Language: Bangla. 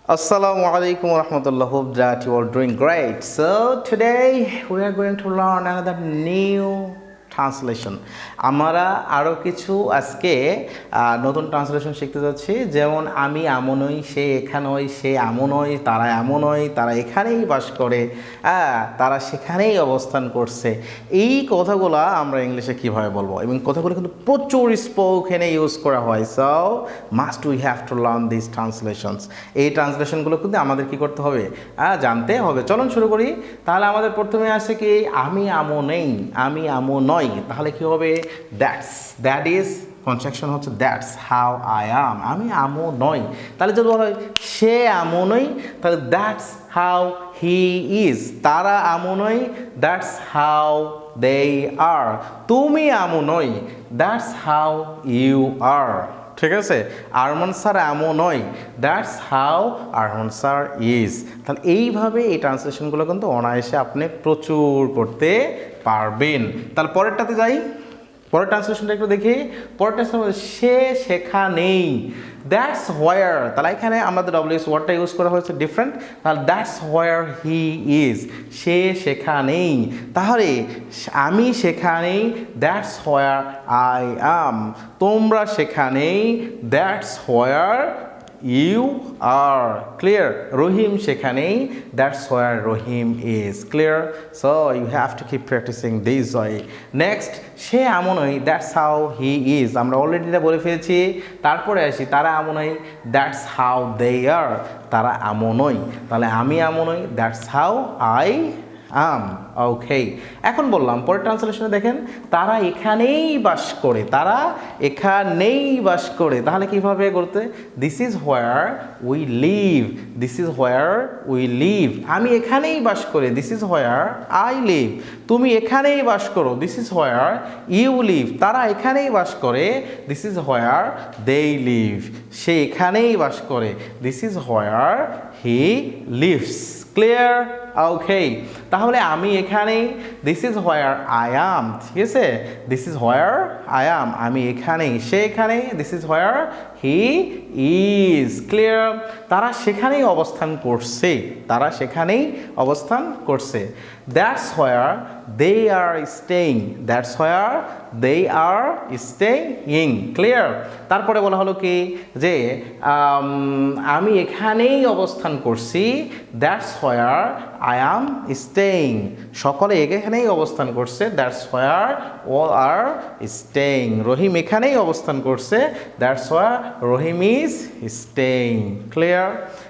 Assalamu alaikum warahmatullah. Hope that you are doing great. So today we are going to learn another new translation. আমরা আরও কিছু আজকে নতুন ট্রান্সলেশন শিখতে যাচ্ছি। যেমন আমি এমনই, সে এখানই, সে এমনই, তারা এমনই, তারা এখানেই বাস করে, তারা সেখানেই অবস্থান করছে। এই কথাগুলো আমরা ইংলিশে কীভাবে বলবো, এবং কথাগুলো কিন্তু প্রচুর স্পোকেনে ইউজ করা হয়। So must we have to learn this translations. এই ট্রান্সলেশনগুলো কিন্তু আমাদের কী করতে হবে, জানতে হবে। চলুন শুরু করি। তাহলে আমাদের প্রথমে আসে কি, আমি এমনই, আমি এমন নয়। তাহলে কি হবে, দ্যাট ইজ কনস্ট্রাকশন হচ্ছে দ্যাটস হাউ আই অ্যাম। আমি এমন নই। তাহলে যদি বলা হয় সে এমনই, তাহলে দ্যাটস হাউ হি ইজ। তারা এমনই, দ্যাটস হাউ দে আর। তুমি এমনই, দ্যাটস হাউ ইউ আর। ঠিক আছে, আরমান স্যার এমনই, that's how Arman sir is. তাহলে এইভাবে এই ট্রান্সলেশনগুলো কিন্তু অনায়াসে আপনি প্রচুর করতে পারবেন। তাহলে পরেরটাতে যাই, পরের ট্রান্সলেশনটা একটু দেখি। পরের ট্রান্সলেশন সে সেখানেই, দ্যাটস হোয়ার। তাহলে এখানে আমাদের ডব্লিউএস ওয়ার্ডটা ইউজ করা হয়েছে ডিফারেন্ট। তাহলে দ্যাটস হোয়ার হি ইজ, সে সেখানেই। তাহলে আমি সেখানেই, দ্যাটস হোয়ার আই অ্যাম। তোমরা সেখানেই, that's where you are. Clear. Rahim সেখানেই, that's where Rahim is. Clear. So you have to keep practising this way. Next, সে এমনই, দ্যাটস হাউ হি ইজ। আমরা অলরেডি এটা বলে ফেলেছি। তারপরে আসি, তারা এমনই, দ্যাটস হাউ দে আর। তারা এমনই। তাহলে আমি এমনই, দ্যাটস হাউ আই আম। ওকে, এখন বললাম পরের ট্রান্সলেশনে দেখেন, তারা এখানেই বাস করে, তারা এখানেই বাস করে। তাহলে কীভাবে করতে, this is where we live, this is where we live. আমি এখানেই বাস করি, this is where I live. তুমি এখানেই বাস করো, this is where you live. তারা এখানেই বাস করে, this is where they live. সে এখানেই বাস করে, this is where he lives. Clear. Okay, তাহলে আমি এখানেই, this is where I am. ঠিক আছে, this is where I am. আমি এখানেই, সে এখানেই, this is where he is. Clear. তারা সেখানেই অবস্থান করছে, তারা সেখানেই অবস্থান করছে। That's where they are staying, that's where they are staying. Clear. তারপরে বলা হলো কি, যে আমি এখানেই অবস্থান করছি, that's where I am staying. সকলে এখানেই অবস্থান করছে, that's where all are staying. Rahim এখানেই অবস্থান করছে, that's where Rahim is staying. Clear.